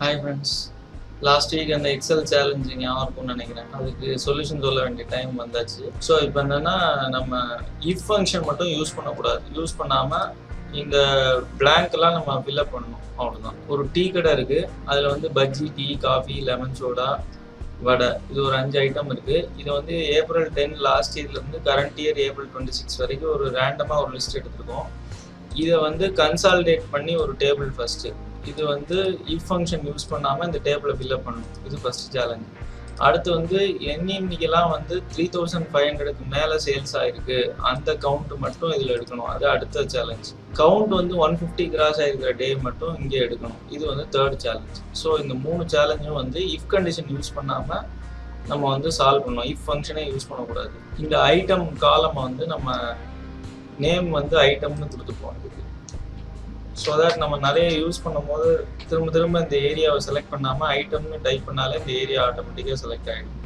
Hi friends. Last week அந்த XL challenging யாருக்கும்னு நினைக்கிறேன். அதுக்கு சொல்யூஷன் சொல்ல வேண்டிய டைம் வந்தாச்சு. ஸோ இப்போ என்னன்னா நம்ம இஃப் ஃபங்க்ஷன் மட்டும் யூஸ் பண்ணக்கூடாது. யூஸ் பண்ணாமல் இந்த பிளாங்க்லாம் நம்ம ஃபில்அப் பண்ணணும், அவ்வளோதான். ஒரு டீ கடை இருக்குது, அதில் வந்து bajji, tea, coffee, lemon soda, vada, இது ஒரு 5 ஐட்டம் இருக்குது. இது வந்து April 10 லாஸ்ட் இயர்லேருந்து கரண்ட் இயர் April 26 வரைக்கும் ஒரு ரேண்டமாக ஒரு லிஸ்ட் எடுத்துருக்கோம். இதை வந்து கன்சாலிடேட் பண்ணி ஒரு டேபிள் ஃபஸ்ட்டு, இது வந்து இஃப் ஃபங்க்ஷன் யூஸ் பண்ணாமல் இந்த டேபிளை ஃபில்அப் பண்ணணும். இது ஃபஸ்ட் சேலஞ்ச். அடுத்து வந்து இன்னைக்கெல்லாம் வந்து 3500க்கு மேலே சேல்ஸ் ஆகிருக்கு, அந்த கவுண்ட் மட்டும் இதில் எடுக்கணும். அது அடுத்த சேலஞ்ச். கவுண்ட் வந்து 150 கிராஸ் ஆகிருக்கிற டே மட்டும் இங்கே எடுக்கணும். இது வந்து தேர்ட் சேலஞ்ச். ஸோ இந்த 3 சேலஞ்சும் வந்து இஃப் கண்டிஷன் யூஸ் பண்ணாமல் நம்ம வந்து சால்வ் பண்ணணும். இஃப் ஃபங்க்ஷனே யூஸ் பண்ணக்கூடாது. இந்த ஐட்டம் காலம் வந்து நம்ம நேம் வந்து ஐட்டம்னு கொடுத்துப்போம் இதுக்கு. ஸோ தட் நம்ம நிறைய யூஸ் பண்ணும் போது திரும்ப இந்த ஏரியாவை செலக்ட் பண்ணாமல் ஐட்டம்னு டைப் பண்ணாலே இந்த ஏரியா ஆட்டோமேட்டிக்காக செலக்ட் ஆகிடும்.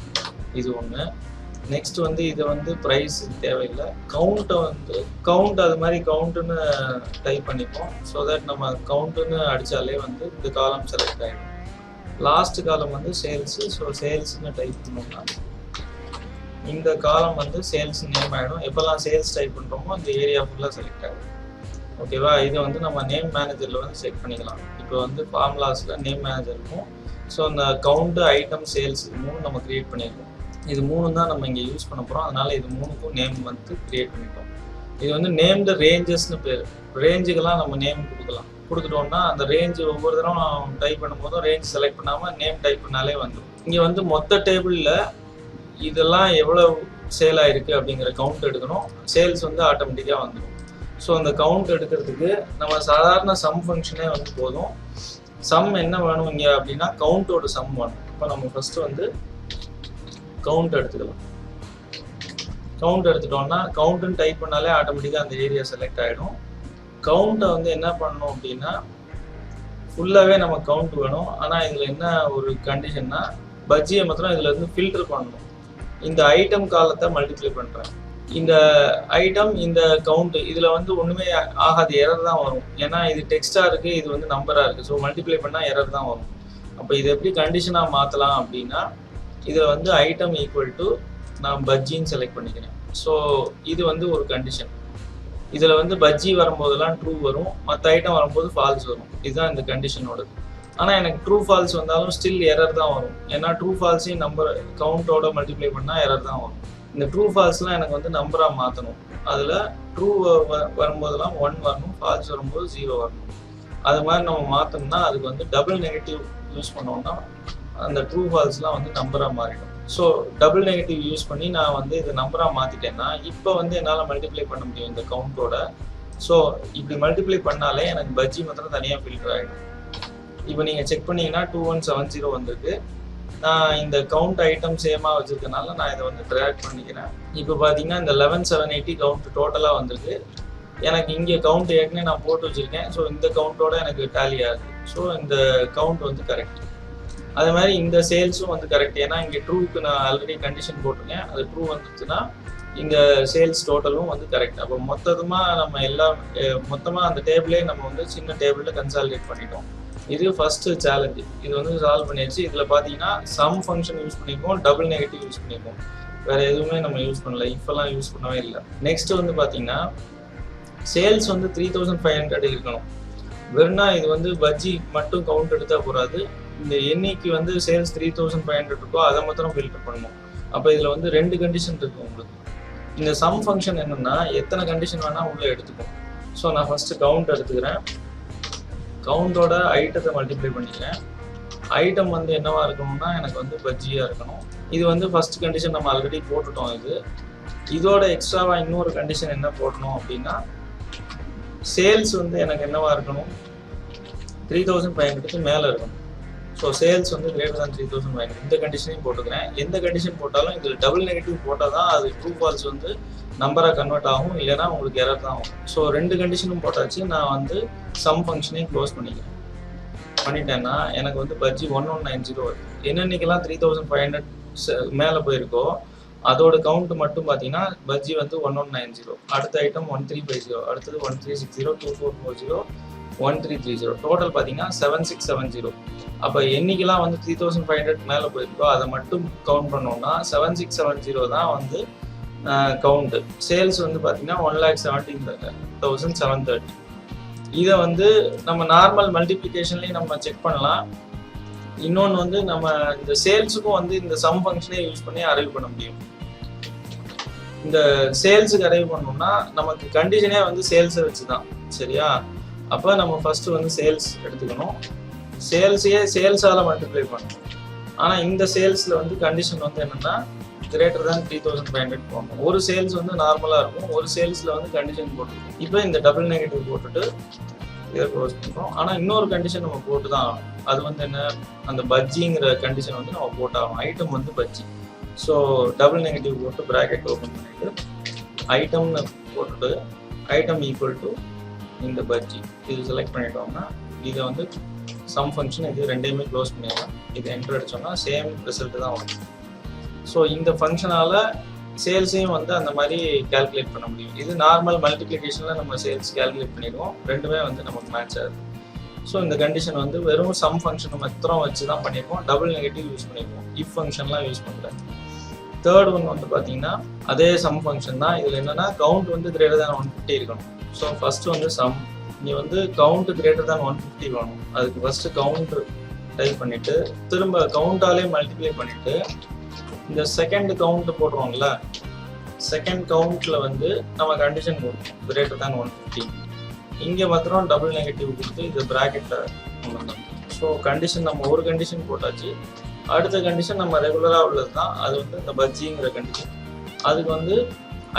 இது ஒன்று. நெக்ஸ்ட் வந்து இது வந்து ப்ரைஸ் தேவையில்லை. கவுண்ட்டை வந்து கவுண்ட் அது மாதிரி கவுண்ட்டுன்னு டைப் பண்ணிப்போம். ஸோ தட் நம்ம கவுண்ட்டுன்னு அடித்தாலே வந்து இந்த காலம் செலக்ட் ஆகிடும். லாஸ்ட் காலம் வந்து சேல்ஸு. ஸோ சேல்ஸ்ன்னு டைப் பண்ணோம்னா இந்த காலம் வந்து சேல்ஸ் நேம் ஆகிடும். எப்போல்லாம் சேல்ஸ் டைப் பண்ணுறோமோ அந்த ஏரியா ஃபுல்லாக செலக்ட் ஆகிடும். ஓகேவா? இதை வந்து நம்ம நேம் மேனேஜரில் வந்து செக் பண்ணிக்கலாம். இப்போ வந்து ஃபார்முலாஸில் நேம் மேனேஜர் இருக்கும். ஸோ அந்த கவுண்ட்டு, ஐட்டம், சேல்ஸ் இது 3 நம்ம க்ரியேட் பண்ணியிருக்கோம். இது 3 தான் நம்ம இங்கே யூஸ் பண்ண போகிறோம். அதனால் இது 3க்கும் நேம் வந்து க்ரியேட் பண்ணிட்டோம். இது வந்து நேம்டு ரேஞ்சஸ்னு பேர். ரேஞ்சுக்கெல்லாம் நம்ம நேம் கொடுத்துட்டோம்னா அந்த ரேஞ்சு ஒவ்வொரு தடவை டைப் பண்ணும்போதும் ரேஞ்ச் செலக்ட் பண்ணாமல் நேம் டைப் பண்ணாலே வந்துடும். இங்கே வந்து மொத்த டேபிளில் இதெல்லாம் எவ்வளோ சேல் ஆகிருக்கு அப்படிங்கிற கவுண்ட் எடுக்கணும். சேல்ஸ் வந்து ஆட்டோமேட்டிக்காக வந்துடும். ஸோ அந்த கவுண்ட் எடுக்கிறதுக்கு நம்ம சாதாரண சம் ஃபங்க்ஷனே வந்து போதும். சம் என்ன வேணும் இங்கே அப்படின்னா கவுண்டோட சம் வேணும். இப்போ நம்ம ஃபஸ்ட்டு வந்து கவுண்ட் எடுத்துக்கலாம். கவுண்ட் எடுத்துட்டோம்னா கவுண்ட்டுன்னு டைப் பண்ணாலே ஆட்டோமேட்டிக்காக அந்த ஏரியா செலக்ட் ஆகிடும். கவுண்ட்டை வந்து என்ன பண்ணணும் அப்படின்னா ஃபுல்லாகவே நம்ம கவுண்ட் வேணும். ஆனால் இதில் என்ன ஒரு கண்டிஷன்னா பஜ்ஜியை மாத்திரம் இதில் இருந்து ஃபில்டர் பண்ணணும். இந்த ஐட்டம் காலத்தை மல்டிப்ளை பண்ணுறேன். இந்த ஐட்டம், இந்த கவுண்ட், இதில் வந்து ஒன்றுமே ஆகாது, எரர் தான் வரும். ஏன்னா இது டெக்ஸ்டாக இருக்குது, இது வந்து நம்பராக இருக்குது. ஸோ மல்டிப்ளை பண்ணால் எரர் தான் வரும். அப்போ இதை எப்படி கண்டிஷனாக மாற்றலாம் அப்படின்னா இதில் வந்து ஐட்டம் ஈக்குவல் டு நான் பஜ்ஜின்னு செலக்ட் பண்ணிக்கிறேன். ஸோ இது வந்து ஒரு கண்டிஷன். இதில் வந்து பஜ்ஜி வரும்போதெல்லாம் ட்ரூ வரும், மற்ற ஐட்டம் வரும்போது ஃபால்ஸ் வரும். இதுதான் இந்த கண்டிஷனோடது. ஆனால் எனக்கு ட்ரூ ஃபால்ஸ் வந்தாலும் ஸ்டில் எரர் தான் வரும். ஏன்னா ட்ரூ ஃபால்ஸையும் நம்பர் கவுண்டோட மல்டிப்ளை பண்ணால் எரர் தான் வரும். இந்த ட்ரூ ஃபால்ஸ்லாம் எனக்கு வந்து நம்பராக மாற்றணும். அதில் ட்ரூ வரும்போதெல்லாம் 1 வரணும், ஃபால்ஸ் வரும்போது 0 வரணும். அது மாதிரி நம்ம மாற்றணும்னா அதுக்கு வந்து டபுள் நெகட்டிவ் யூஸ் பண்ணோம்னா அந்த ட்ரூ ஃபால்ஸ்லாம் வந்து நம்பராக மாறிடும். ஸோ டபுள் நெகட்டிவ் யூஸ் பண்ணி நான் வந்து இதை நம்பராக மாற்றிட்டேன்னா இப்போ வந்து என்னால் மல்டிப்ளை பண்ண முடியும் இந்த கவுண்டோட. ஸோ இப்படி மல்டிப்ளை பண்ணாலே எனக்கு பஜ்ஜி மாத்திரம் தனியாக ஃபில்டர் ஆகிடும். இப்போ நீங்கள் செக் பண்ணிங்கன்னா 2170 வந்திருக்கு. நான் இந்த கவுண்ட் ஐட்டம் சேமாக வச்சுருக்கனால நான் இதை வந்து ட்ராக் பண்ணிக்கிறேன். இப்போ பார்த்தீங்கன்னா இந்த 11780 கவுண்ட் டோட்டலாக வந்திருக்கு. எனக்கு இங்கே கவுண்ட் ஏற்கனவே நான் போட்டு வச்சுருக்கேன். ஸோ இந்த கவுண்ட்டோட எனக்கு டேலி ஆகுது. ஸோ இந்த கவுண்ட் வந்து கரெக்ட். அதே மாதிரி இந்த சேல்ஸும் வந்து கரெக்ட். ஏன்னா இங்கே ட்ரூக்கு நான் ஆல்ரெடி கண்டிஷன் போட்டிருக்கேன். அது ட்ரூ வந்துச்சுன்னா இந்த சேல்ஸ் டோட்டலும் வந்து கரெக்ட். அப்போ மொத்தமாக அந்த டேபிளே நம்ம வந்து சின்ன டேபிளில் கன்சாலிடேட் பண்ணிட்டோம். இது ஃபர்ஸ்ட் சேலஞ்சு. இது வந்து சால்வ் பண்ணிடுச்சு. இதில் பார்த்தீங்கன்னா சம் ஃபங்க்ஷன் யூஸ் பண்ணியிருக்கோம், டபுள் நெகட்டிவ் யூஸ் பண்ணியிருக்கோம், வேறு எதுவுமே நம்ம யூஸ் பண்ணல, இப்போல்லாம் யூஸ் பண்ணவே இல்லை. நெக்ஸ்ட் வந்து பார்த்தீங்கன்னா சேல்ஸ் வந்து 3500 இருக்கணும். வெறும்னா இது வந்து பஜ்ஜி மட்டும் கவுண்ட் எடுத்தால் போகாது. இந்த எண்ணிக்கு வந்து சேல்ஸ் 3500 இருக்கோ அதை மாத்திரம் ஃபில்டர் பண்ணணும். அப்போ இதில் வந்து 2 கண்டிஷன் இருக்குது உங்களுக்கு. இந்த சம் ஃபங்க்ஷன் என்னென்னா எத்தனை கண்டிஷன் வேணால் உள்ளே எடுத்துக்கும். ஸோ நான் ஃபஸ்ட்டு கவுண்ட் எடுத்துக்கிறேன். கவுண்டோட ஐட்டத்தை மல்டிப்ளை பண்ணிக்கிறேன். ஐட்டம் வந்து என்னவா இருக்கணும்னா எனக்கு வந்து பஜ்ஜியாக இருக்கணும். இது வந்து ஃபர்ஸ்ட் கண்டிஷன் நம்ம ஆல்ரெடி போட்டுட்டோம். இதோட எக்ஸ்ட்ராவாக இன்னொரு கண்டிஷன் என்ன போடணும் அப்படின்னா சேல்ஸ் வந்து எனக்கு என்னவா இருக்கணும், 3500க்கு மேலே இருக்கணும். ஸோ சேல்ஸ் வந்து கிரேட்டர் தான் 3500. இந்த கண்டிஷனையும் போட்டுக்கிறேன். எந்த கண்டிஷன் போட்டாலும் இதில் டபுள் நெகட்டிவ் போட்டால் தான் அது ட்ரூ ஃபால்ஸ் வந்து நம்பராக கன்வெர்ட் ஆகும், இல்லைனா உங்களுக்கு எரர் தான் ஆகும். ஸோ 2 கண்டிஷனும் போட்டாச்சு. நான் வந்து சம் ஃபங்க்ஷனையும் க்ளோஸ் பண்ணிட்டேன்னா எனக்கு வந்து பஜ்ஜி 1190 வருது. என்னென்னைக்கெல்லாம் 3500 மேலே போயிருக்கோ அதோட கவுண்ட் மட்டும் பார்த்தீங்கன்னா பஜ்ஜி வந்து 1190, அடுத்த ஐட்டம் 1350, அடுத்தது 1360, 2440, 1330. டோட்டல் பார்த்தீங்கன்னா 7670. அப்போ என்னைக்கெல்லாம் வந்து 3500 மேலே போயிருக்கோ அதை மட்டும் கவுண்ட் பண்ணோம்னா 7670 தான் வந்து கவுண்ட். சேல்ஸ் வந்து பார்த்தீங்கன்னா 1,17,730. இதை வந்து நம்ம நார்மல் மல்டிப்ளிகேஷன்லேயும் நம்ம செக் பண்ணலாம். இன்னொன்று வந்து நம்ம இந்த சேல்ஸுக்கும் வந்து இந்த சம் ஃபங்க்ஷனே யூஸ் பண்ணி அரைவ் பண்ண முடியும். இந்த சேல்ஸுக்கு அரைவ் பண்ணோம்னா நமக்கு கண்டிஷனே வந்து சேல்ஸை வச்சு தான், சரியா? அப்போ நம்ம ஃபர்ஸ்ட் வந்து சேல்ஸ் எடுத்துக்கணும். சேல்ஸையே சேல்ஸால் மல்டிப்ளை பண்ணணும். ஆனால் இந்த சேல்ஸில் வந்து கண்டிஷன் வந்து என்னென்னா greater than 3500 போகணும். ஒரு சேல்ஸ் வந்து நார்மலாக இருக்கும், ஒரு சேல்ஸில் வந்து கண்டிஷன் போட்டுருக்கும். இப்போ இந்த டபுள் நெகட்டிவ் போட்டுட்டு இதை க்ளோஸ் பண்ணுறோம். ஆனால் இன்னொரு கண்டிஷன் நம்ம போட்டு தான் ஆகணும். அது வந்து என்ன, அந்த பஜ்ஜிங்கிற கண்டிஷன் வந்து நம்ம போட்டாகணும். ஐட்டம் வந்து பஜ்ஜி. ஸோ டபுள் நெகட்டிவ் போட்டு ப்ராக்கெட் ஓப்பன் பண்ணிட்டு ஐட்டம்னு போட்டுட்டு ஐட்டம் ஈக்குவல் டு இந்த பஜ்ஜி இது செலக்ட் பண்ணிட்டோம்னா இதை வந்து சம் ஃபங்க்ஷன் இது ரெண்டையுமே க்ளோஸ் பண்ணிடலாம். இது என்டர் அடிச்சோம்னா சேம் ரிசல்ட் தான் வரும். ஸோ இந்த ஃபங்க்ஷனால் சேல்ஸையும் வந்து அந்த மாதிரி கால்குலேட் பண்ண முடியும். இது நார்மல் மல்டிப்ளிகேஷனில் நம்ம சேல்ஸ் கால்குலேட் பண்ணிடுவோம். ரெண்டுமே வந்து நமக்கு மேட்ச் ஆகுது. ஸோ இந்த கண்டிஷன் வந்து வெறும் சம் ஃபங்க்ஷன் மாத்திரம் வச்சு தான் பண்ணியிருக்கோம். டபுள் நெகட்டிவ் யூஸ் பண்ணியிருக்கோம், இஃப் ஃபங்க்ஷன்லாம் யூஸ் பண்ணுறேன். தேர்ட் ஒன் வந்து பார்த்தீங்கன்னா அதே சம் ஃபங்க்ஷன் தான். இதில் என்னென்னா கவுண்ட் வந்து greater than 150 இருக்கணும். ஸோ ஃபஸ்ட்டு வந்து சம், இங்கே வந்து கவுண்ட் greater than 150 வேணும். அதுக்கு ஃபஸ்ட்டு கவுண்ட் டைப் பண்ணிவிட்டு திரும்ப கவுண்டாலே மல்டிப்ளை பண்ணிவிட்டு இந்த செகண்ட் கவுண்ட் போடுறோம்ல, செகண்ட் கவுண்ட்டில் வந்து நம்ம கண்டிஷன் கொடுப்போம் greater than 150. இங்கே மாத்திரம் டபுள் நெகட்டிவ் கொடுத்து இது ப்ராக்கெட்டில் கொண்டு வந்தோம். ஸோ கண்டிஷன் நம்ம ஒரு கண்டிஷன் போட்டாச்சு. அடுத்த கண்டிஷன் நம்ம ரெகுலராக உள்ளது தான், அது வந்து இந்த பஜ்ஜிங்கிற கண்டிஷன். அதுக்கு வந்து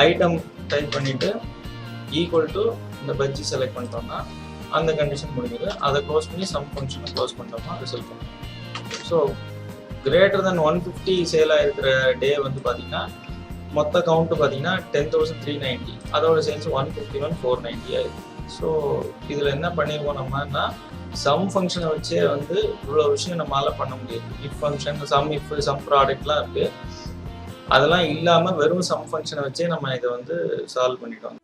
ஐட்டம் டைப் பண்ணிவிட்டு ஈக்குவல் டு இந்த பஜ்ஜி செலக்ட் பண்ணிட்டோம்னா அந்த கண்டிஷன் முடிஞ்சது. அதை க்ளோஸ் பண்ணி சம் ஃபங்க்ஷனை க்ளோஸ் பண்ணிட்டோம்னா ரிசல்ட் பண்ணும். ஸோ greater than 150 சேல் ஆகிருக்கிற டே வந்து பார்த்தீங்கன்னா மொத்த கவுண்ட்டு பார்த்தீங்கன்னா 10,390. அதோட சேல்ஸ் 151,490 ஆயிருக்கு. ஸோ இதில் என்ன பண்ணியிருக்கோம் நம்மன்னா சம் ஃபங்க்ஷனை வச்சே வந்து இவ்வளோ விஷயம் நம்மளால் பண்ண முடியாது. If function, some if, some ப்ராடக்ட்லாம் இருக்குது. அதெல்லாம் இல்லாமல் வெறும் சம் ஃபங்க்ஷனை வச்சே நம்ம இதை வந்து சால்வ் பண்ணிட்டோம்.